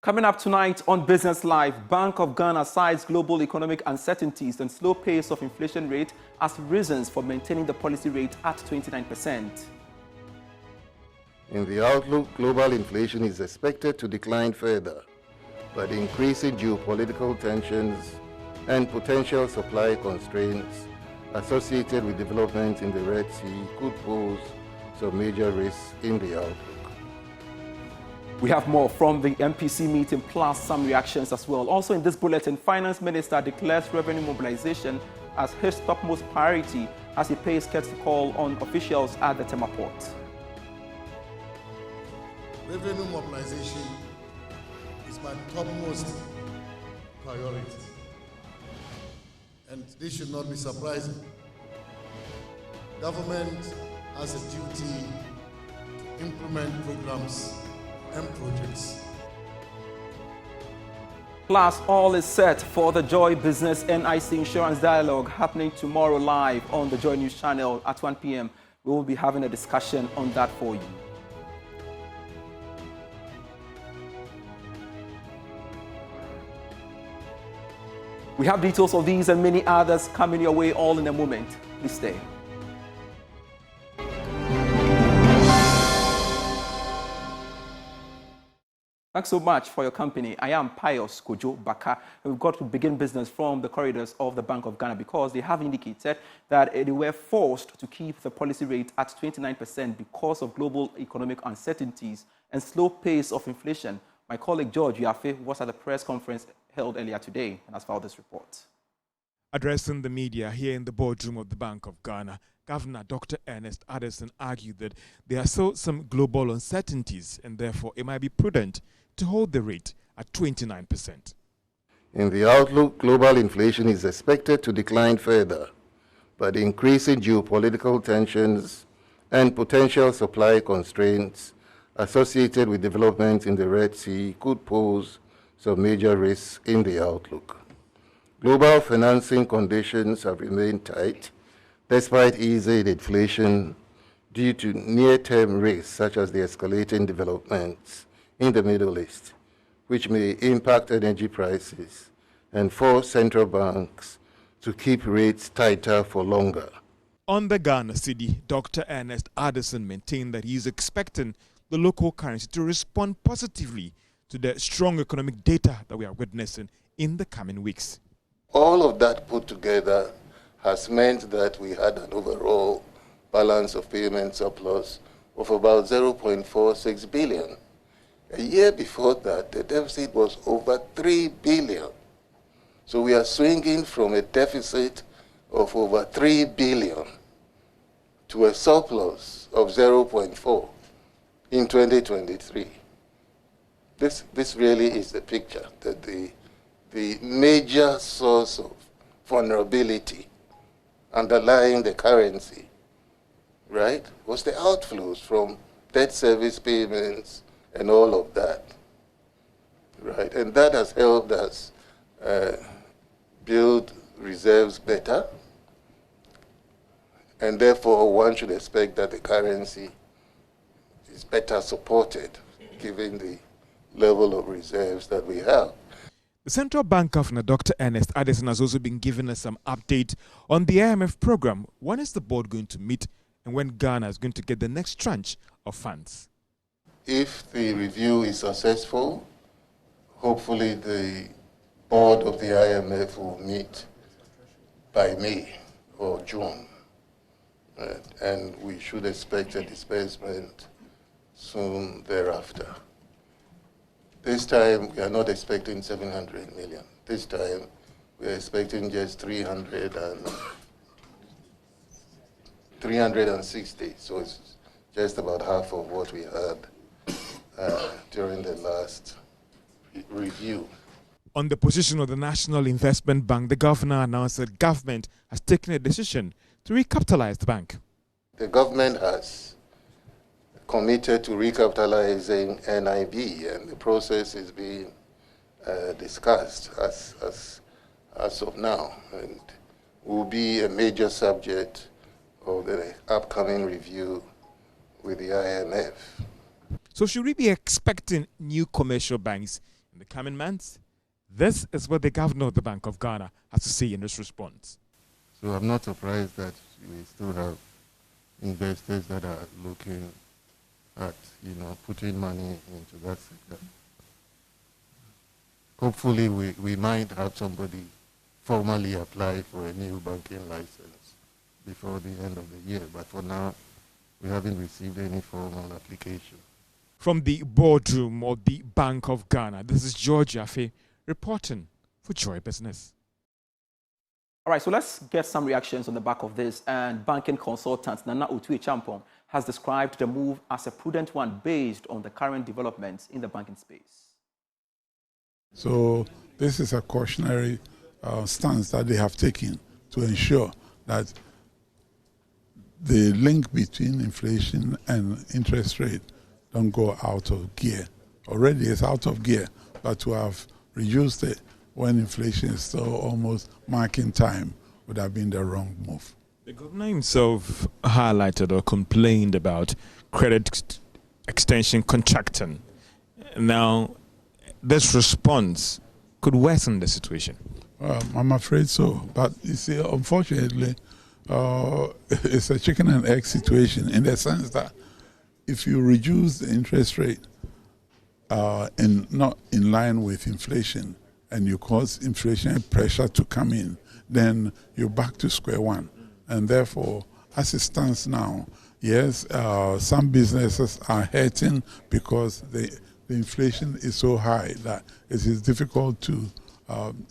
Coming up tonight on Business Live, Bank of Ghana cites global economic uncertainties and slow pace of inflation rate as reasons for maintaining the policy rate at 29%. In the outlook, global inflation is expected to decline further, but increasing geopolitical tensions and potential supply constraints associated with developments in the Red Sea could pose some major risks in the outlook. We have more from the MPC meeting, plus some reactions as well. Also in this bulletin, Finance Minister declares revenue mobilization as his topmost priority as he pays courtesy call on officials at the Tema Port. Revenue mobilization is my topmost priority, and this should not be surprising. Government has a duty to implement programs and projects. Plus, all is set for the Joy Business NIC Insurance Dialogue happening tomorrow live on the Joy News channel at 1 p.m. We will be having a discussion on that for you. We have details of these and many others coming your way all in a moment. Please stay. Thanks so much for your company. I am Pius Kojo Baka, and we've got to begin business from the corridors of the Bank of Ghana because they have indicated that they were forced to keep the policy rate at 29% because of global economic uncertainties and slow pace of inflation. My colleague George Yafe was at the press conference held earlier today and has filed this report. Addressing the media here in the boardroom of the Bank of Ghana, Governor Dr. Ernest Addison argued that there are still some global uncertainties and therefore it might be prudent to hold the rate at 29%. In the outlook, global inflation is expected to decline further, but increasing geopolitical tensions and potential supply constraints associated with developments in the Red Sea could pose some major risks in the outlook. Global financing conditions have remained tight despite easing inflation due to near-term risks such as the escalating developments in the Middle East, which may impact energy prices and force central banks to keep rates tighter for longer. On the Ghana cedi, Dr. Ernest Addison maintained that he is expecting the local currency to respond positively to the strong economic data that we are witnessing in the coming weeks. All of that put together has meant that we had an overall balance of payment surplus of about 0.46 billion. A year before that, the deficit was over 3 billion. So we are swinging from a deficit of over 3 billion to a surplus of 0.4 in 2023. This really is the picture, that the major source of vulnerability underlying the currency, right, was the outflows from debt service payments and all of that, right? And that has helped us build reserves better, and therefore one should expect that the currency is better supported given the level of reserves that we have. The Central Bank Governor, Dr. Ernest Addison, has also been giving us some update on the IMF program. When is the board going to meet and when Ghana is going to get the next tranche of funds? If the review is successful, hopefully the board of the IMF will meet by May or June. And we should expect a disbursement soon thereafter. This time, we are not expecting 700 million. This time, we are expecting just 360. So it's just about half of what we had during the last review. On the position of the National Investment Bank, the governor announced that government has taken a decision to recapitalize the bank. The government has committed to recapitalizing NIB, and the process is being discussed as of now, and will be a major subject of the upcoming review with the IMF. So should we be expecting new commercial banks in the coming months? This is what the governor of the Bank of Ghana has to say in this response. So I'm not surprised that we still have investors that are looking at, putting money into that sector. Hopefully we might have somebody formally apply for a new banking license before the end of the year. But for now, we haven't received any formal application. From the boardroom of the Bank of Ghana, this is George Jaffe reporting for Joy Business. All right, so let's get some reactions on the back of this. And banking consultant Nana Utui Champong has described the move as a prudent one based on the current developments in the banking space. So this is a cautionary stance that they have taken to ensure that the link between inflation and interest rate don't go out of gear. Already it's out of gear, but to have reduced it when inflation is still almost marking time would have been the wrong move. The governor himself highlighted or complained about credit extension contracting. Now, this response could worsen the situation. I'm afraid so. But you see, unfortunately, it's a chicken and egg situation in the sense that if you reduce the interest rate and not in line with inflation and you cause inflationary pressure to come in, then you're back to square one. And therefore, as it stands now, yes, some businesses are hurting because the inflation is so high that it is difficult to,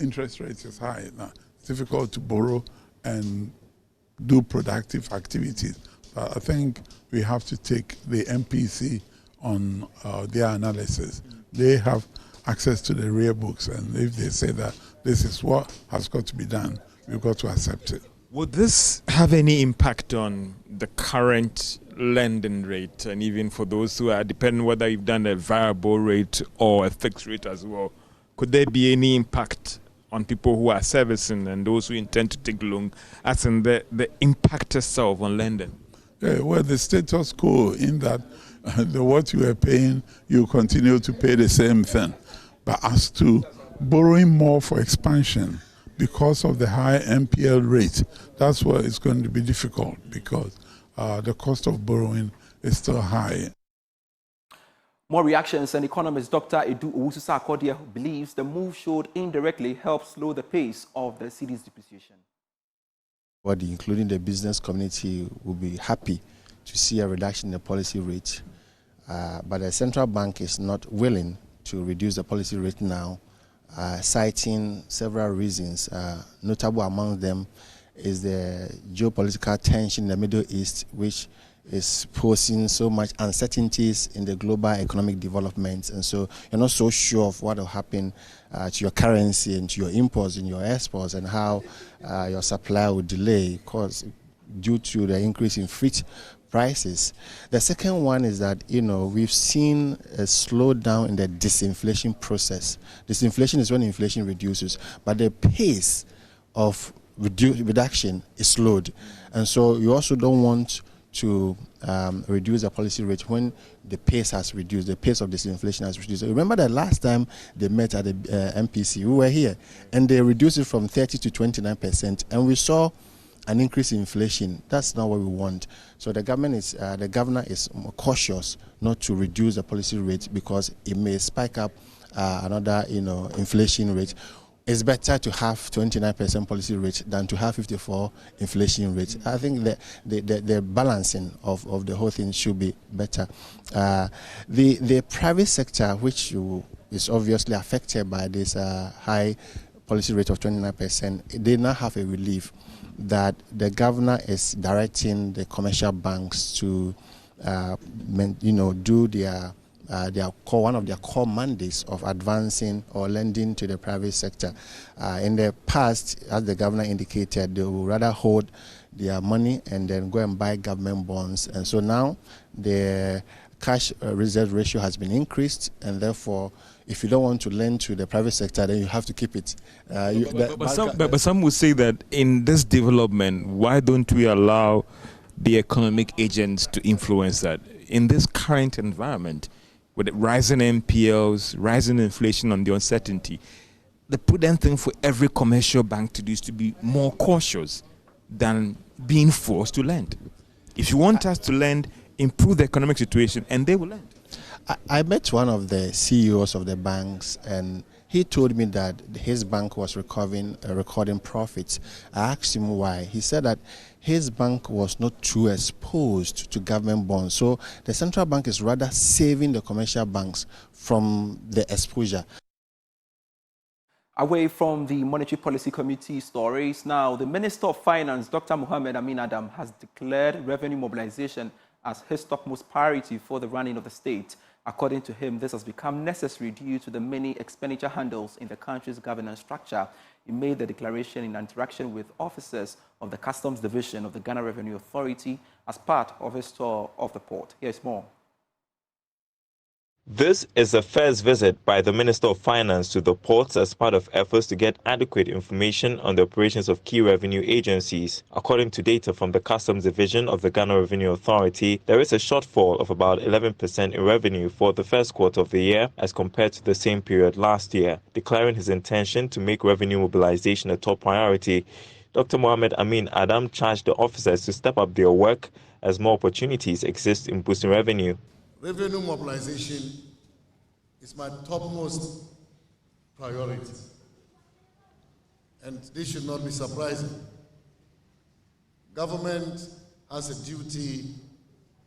interest rates is high now. It's difficult to borrow and do productive activities. But I think we have to take the MPC on their analysis. They have access to the real books, and if they say that this is what has got to be done, we've got to accept it. Would this have any impact on the current lending rate, and even for those who are depending whether you've done a variable rate or a fixed rate as well? Could there be any impact on people who are servicing and those who intend to take loan, as in the impact itself on lending? Yeah, well, the status quo in that what you are paying, you continue to pay the same thing. But as to borrowing more for expansion, because of the high MPL rate, that's where it's going to be difficult because the cost of borrowing is still high. More reactions, and economist Dr. Edu Owusu-Sarkodie believes the move should indirectly help slow the pace of the cedi's depreciation. Body, including the business community, will be happy to see a reduction in the policy rate, but the central bank is not willing to reduce the policy rate now, citing several reasons. Notable among them is the geopolitical tension in the Middle East, which is posing so much uncertainties in the global economic development, and so you're not so sure of what will happen to your currency and to your imports and your exports, and how your supply will delay due to the increase in freight prices. The second one is that we've seen a slowdown in the disinflation process. Disinflation is when inflation reduces, but the pace of reduction is slowed, and so you also don't want to reduce the policy rate when the pace has reduced, the pace of disinflation has reduced. Remember that last time they met at the MPC, we were here, and they reduced it from 30 to 29%, and we saw an increase in inflation. That's not what we want. So the governor is cautious not to reduce the policy rate because it may spike up another, inflation rate. It's better to have 29% policy rate than to have 54 inflation rate. I think the balancing of the whole thing should be better. The private sector, which is obviously affected by this high policy rate of 29%, they now have a relief that the governor is directing the commercial banks to, do their one of their core mandates of advancing or lending to the private sector. In the past, as the governor indicated, they would rather hold their money and then go and buy government bonds. And so now the cash reserve ratio has been increased, and therefore, if you don't want to lend to the private sector, then you have to keep it. But some would say that in this development, why don't we allow the economic agents to influence that? In this current environment, with rising NPLs, rising inflation and the uncertainty, the prudent thing for every commercial bank to do is to be more cautious than being forced to lend. If you want us to lend, improve the economic situation, and they will lend. I met one of the CEOs of the banks, and he told me that his bank was recording profits. I asked him why. He said that his bank was not too exposed to government bonds. So the central bank is rather saving the commercial banks from the exposure. Away from the Monetary Policy Committee stories, now the Minister of Finance, Dr. Mohammed Amin Adam, has declared revenue mobilization as his topmost priority for the running of the state. According to him, this has become necessary due to the many expenditure handles in the country's governance structure. He made the declaration in interaction with officers of the Customs Division of the Ghana Revenue Authority as part of his tour of the port. Here's more. This is the first visit by the Minister of Finance to the ports as part of efforts to get adequate information on the operations of key revenue agencies. According to data from the Customs Division of the Ghana Revenue Authority, there is a shortfall of about 11% in revenue for the first quarter of the year as compared to the same period last year. Declaring his intention to make revenue mobilization a top priority, Dr. Mohammed Amin Adam charged the officers to step up their work as more opportunities exist in boosting revenue. Revenue mobilization is my topmost priority, and this should not be surprising. Government has a duty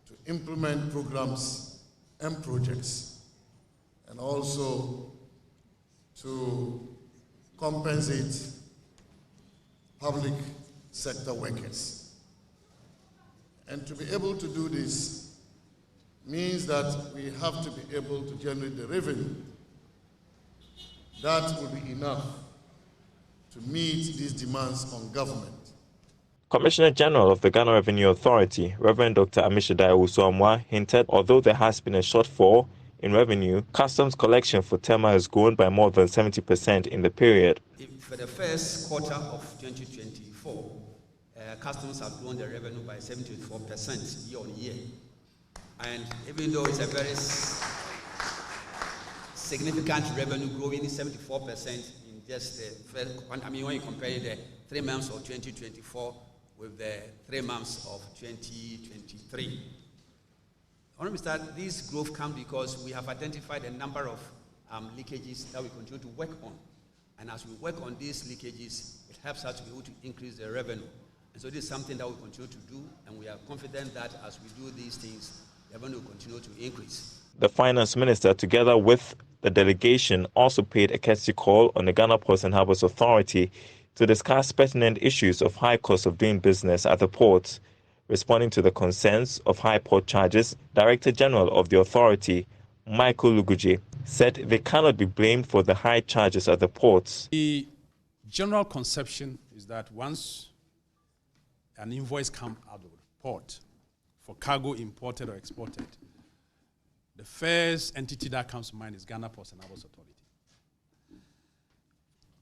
to implement programs and projects, and also to compensate public sector workers. And to be able to do this means that we have to be able to generate the revenue that will be enough to meet these demands on government. Commissioner General of the Ghana Revenue Authority, Reverend Dr. Amishadai Usuamwa, hinted although there has been a shortfall in revenue, customs collection for Tema has grown by more than 70% in the period. For the first quarter of 2024, customs have grown the revenue by 74% year on year. And even though it's a very significant revenue growing 74% in just the first, I mean, when you compare the 3 months of 2024 with the 3 months of 2023. I want to start, this growth comes because we have identified a number of leakages that we continue to work on. And as we work on these leakages, it helps us to be able to increase the revenue. And so this is something that we continue to do, and we are confident that as we do these things, the revenue will continue to increase. The finance minister, together with the delegation, also paid a courtesy call on the Ghana Ports and Harbours Authority to discuss pertinent issues of high cost of doing business at the ports. Responding to the concerns of high port charges, Director General of the authority, Michael Luguje, said they cannot be blamed for the high charges at the ports. The general conception is that once an invoice comes out of the port for cargo imported or exported, the first entity that comes to mind is Ghana Ports and Harbours Authority.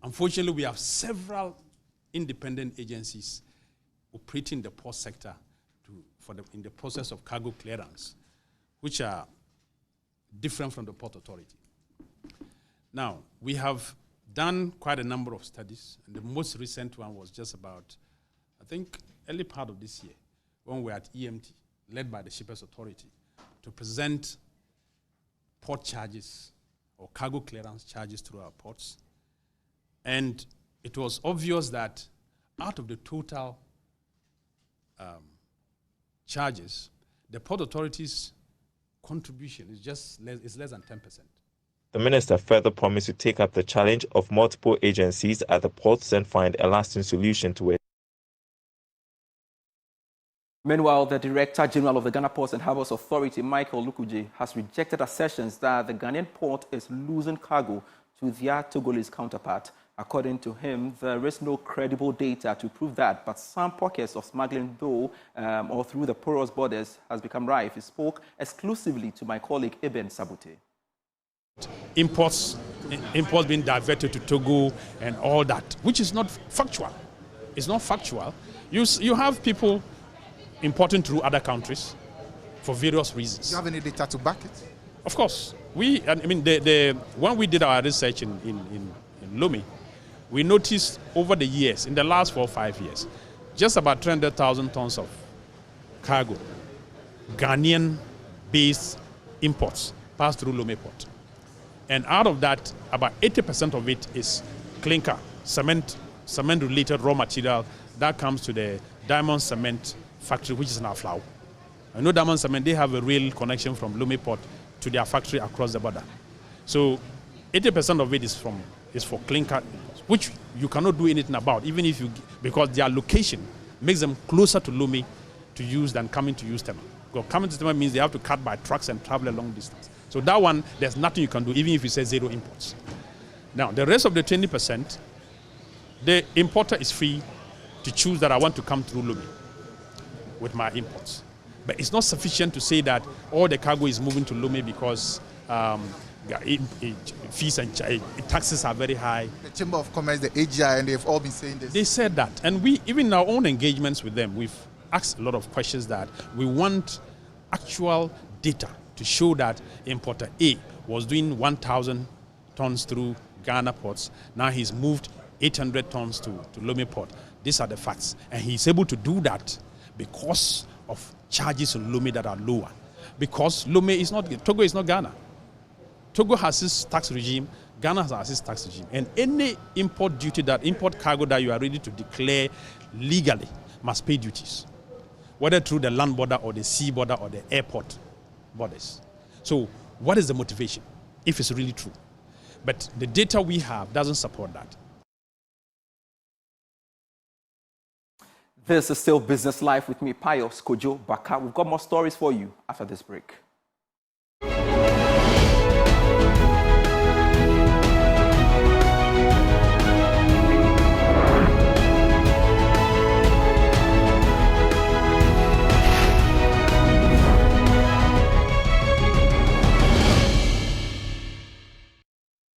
Unfortunately, we have several independent agencies operating the port sector in the process of cargo clearance, which are different from the Port Authority. Now, we have done quite a number of studies, and the most recent one was just about, I think, early part of this year, when we were at EMT, led by the Shippers Authority, to present port charges or cargo clearance charges through our ports. And it was obvious that out of the total charges, the Port Authority's contribution is less than 10%. The minister further promised to take up the challenge of multiple agencies at the ports and find a lasting solution to it. Meanwhile, the Director General of the Ghana Ports and Harbours Authority, Michael Luguje, has rejected assertions that the Ghanaian port is losing cargo to their Togolese counterpart. According to him, there is no credible data to prove that, but some pockets of smuggling, though, or through the porous borders, has become rife. He spoke exclusively to my colleague Eben Sabute. Imports being diverted to Togo and all that, which is not factual. It's not factual. You have people importing through other countries for various reasons. Do you have any data to back it? Of course. When we did our research in Lomé, we noticed over the years, in the last 4 or 5 years, just about 300,000 tons of cargo, Ghanaian-based imports pass through Lomé Port. And out of that, about 80% of it is clinker, cement-related raw material that comes to the Diamond Cement factory, which is in Aflao. I know Diamond Cement, they have a real connection from Lomé Port to their factory across the border. So 80% of it is for clinker, which you cannot do anything about, even if because their location makes them closer to Lomé to use than coming to use Tema. Because coming to Tema means they have to cut by trucks and travel a long distance. So that one, there's nothing you can do, even if you say zero imports. Now, the rest of the 20%, the importer is free to choose that I want to come through Lomé with my imports. But it's not sufficient to say that all the cargo is moving to Lomé because fees and taxes are very high. The Chamber of Commerce, the AGI, and they've all been saying this. They said that. And we, even in our own engagements with them, we've asked a lot of questions that we want actual data to show that importer A was doing 1,000 tons through Ghana ports. Now he's moved 800 tons to Lomé Port. These are the facts. And he's able to do that because of charges on Lomé that are lower. Because Lomé is not, Togo is not Ghana. Togo has its tax regime, Ghana has its tax regime. And any import duty, that import cargo that you are ready to declare legally must pay duties, whether through the land border or the sea border or the airport borders. So what is the motivation, if it's really true? But the data we have doesn't support that. This is still Business Life with me, Pius Kojo Baka. We've got more stories for you after this break.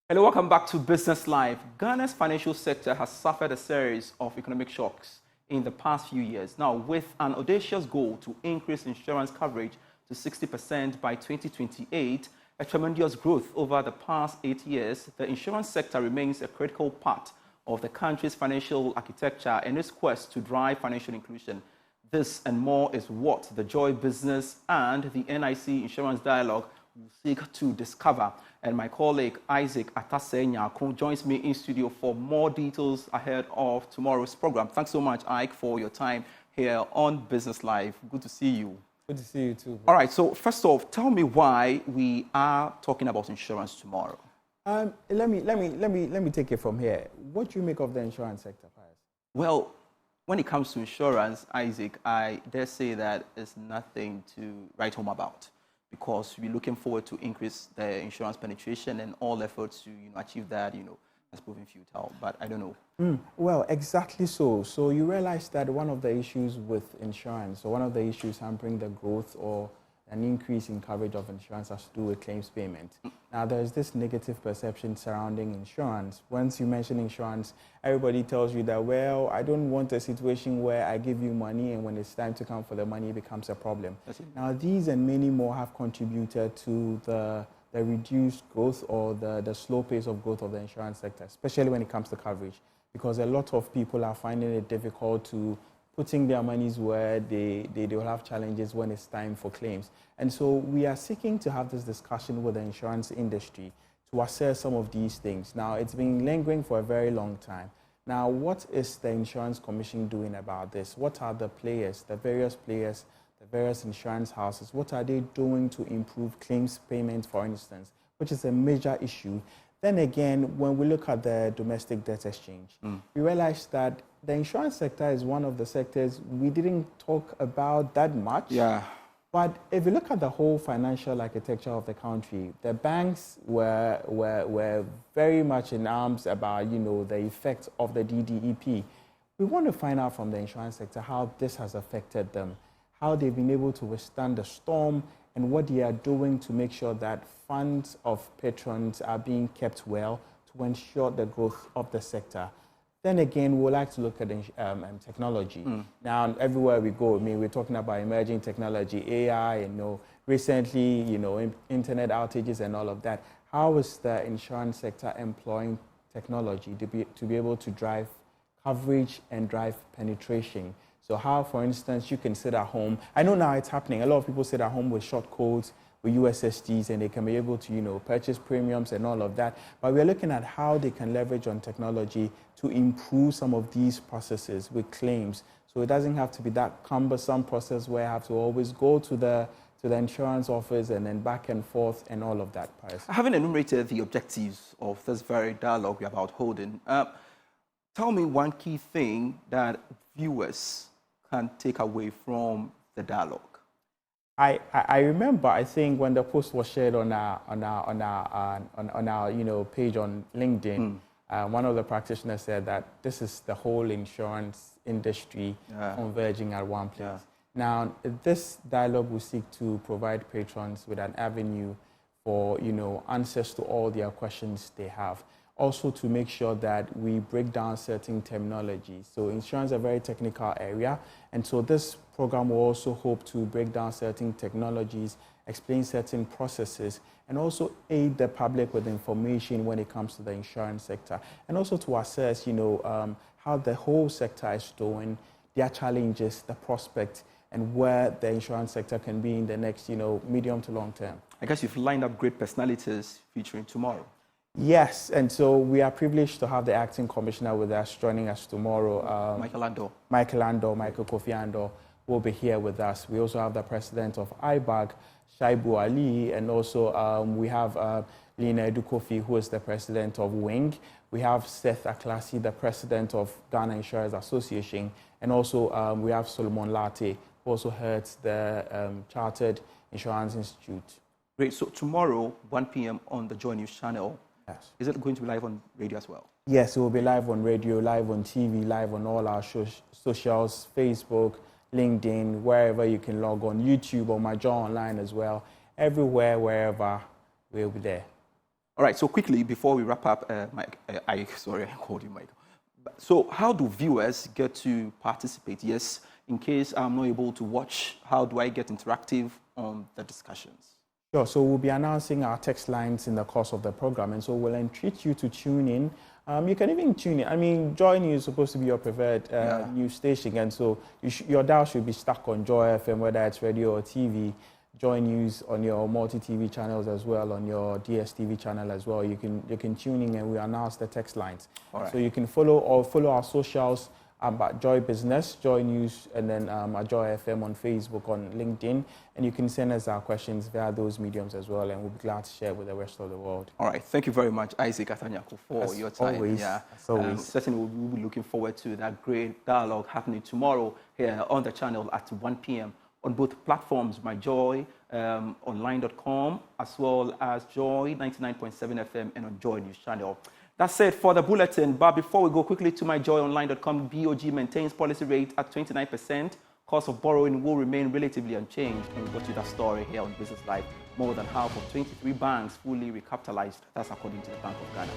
Hello, welcome back to Business Live. Ghana's financial sector has suffered a series of economic shocks in the past few years. Now, with an audacious goal to increase insurance coverage to 60% by 2028, a tremendous growth over the past 8 years, the insurance sector remains a critical part of the country's financial architecture and its quest to drive financial inclusion. This and more is what the Joy Business and the NIC Insurance Dialogue will seek to discover. And my colleague Isaac Atase-Nyako joins me in studio for more details ahead of tomorrow's program. Thanks so much, Ike, for your time here on Business Live. Good to see you. Good to see you too. All right, so first off, tell me why we are talking about insurance tomorrow. Let me take it from here. What do you make of the insurance sector, Pius? Well, when it comes to insurance, Isaac, I dare say that it's nothing to write home about, because we're looking forward to increase the insurance penetration, and all efforts to achieve that, has proven futile. But I don't know. Well, exactly so. So you realize that one of the issues with insurance, or one of the issues hampering the growth or an increase in coverage of insurance, has to do with claims payment. Now, there's this negative perception surrounding insurance. Once you mention insurance, everybody tells you that, well, I don't want a situation where I give you money and when it's time to come for the money, it becomes a problem. Now, these and many more have contributed to the reduced growth or the slow pace of growth of the insurance sector, especially when it comes to coverage, because a lot of people are finding it difficult to putting their monies where they will have challenges when it's time for claims. And so we are seeking to have this discussion with the insurance industry to assess some of these things. Now, it's been lingering for a very long time. Now, what is the Insurance Commission doing about this? What are the players, the various insurance houses, what are they doing to improve claims payments, for instance, which is a major issue? Then again, when we look at the domestic debt exchange, we realize that the insurance sector is one of the sectors we didn't talk about that much. Yeah. But if you look at the whole financial architecture of the country, the banks were very much in arms about, the effects of the DDEP. We want to find out from the insurance sector how this has affected them, how they've been able to withstand the storm, and what they are doing to make sure that funds of patrons are being kept well to ensure the growth of the sector. Then again, we would like to look at technology. Now, everywhere we go, we're talking about emerging technology, AI, and recently, internet outages and all of that. How is the insurance sector employing technology to be able to drive coverage and drive penetration? So how, for instance, you can sit at home. I know now it's happening. A lot of people sit at home with short codes, with USSDs, and they can be able to, purchase premiums and all of that. But we're looking at how they can leverage on technology to improve some of these processes with claims. So it doesn't have to be that cumbersome process where I have to always go to the insurance office and then back and forth and all of that. Having enumerated the objectives of this very dialogue we're about holding, tell me one key thing that viewers can take away from the dialogue. I remember, I think when the post was shared on our page on LinkedIn, one of the practitioners said that this is the whole insurance industry converging at one place. Yeah. Now, this dialogue will seek to provide patrons with an avenue for answers to all their questions they have. Also to make sure that we break down certain terminology. So insurance is a very technical area, and so this program will also hope to break down certain technologies, explain certain processes, and also aid the public with information when it comes to the insurance sector, and also to assess, how the whole sector is doing, their challenges, the prospects, and where the insurance sector can be in the next, medium to long term. I guess you've lined up great personalities featuring tomorrow. Yes, and so we are privileged to have the acting commissioner with us, joining us tomorrow. Michael Kofi Andor will be here with us. We also have the president of IBAG, Shaibu Ali, and also we have Lina Edukofi, who is the president of WING. We have Seth Aklasi, the president of Ghana Insurers Association, and also we have Solomon Latte, who also heads the Chartered Insurance Institute. Great. So tomorrow, 1 p.m. on the Joy News channel. Yes. Is it going to be live on radio as well? Yes, it will be live on radio, live on TV, live on all our socials, Facebook, LinkedIn, wherever you can log on, YouTube, or my Joy Online as well. Everywhere, wherever, we'll be there. All right, so quickly, before we wrap up, Mike, I called you Mike. So how do viewers get to participate? Yes, in case I'm not able to watch, how do I get interactive on the discussions? Sure, so we'll be announcing our text lines in the course of the program, and so we'll entreat you to tune in. You can even tune in. I mean, Joy News is supposed to be your preferred news station, and so your dial should be stuck on Joy FM, whether it's radio or TV. Joy News on your multi-TV channels as well, on your DSTV channel as well. You can tune in, and we announce the text lines. All right. So you can follow our socials about Joy Business, Joy News, and then Joy FM on Facebook, on LinkedIn. And you can send us our questions via those mediums as well, and we'll be glad to share with the rest of the world. All right. Thank you very much, Isaac Atanyako, for your time. Always. Yeah. Always. Certainly, we'll be looking forward to that great dialogue happening tomorrow here on the channel at 1 p.m. on both platforms, myjoy, online.com, as well as Joy 99.7 FM and on Joy News channel. That's it for the bulletin. But before we go quickly to myjoyonline.com, BOG maintains policy rate at 29%. Cost of borrowing will remain relatively unchanged. And we got you that story here on Business Live. More than half of 23 banks fully recapitalized. That's according to the Bank of Ghana.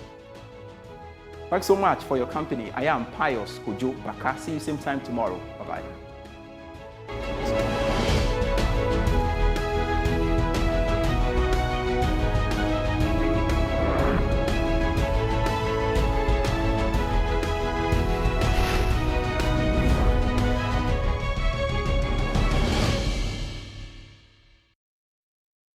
Thanks so much for your company. I am Pius Kojo Baka. See you same time tomorrow. Bye-bye.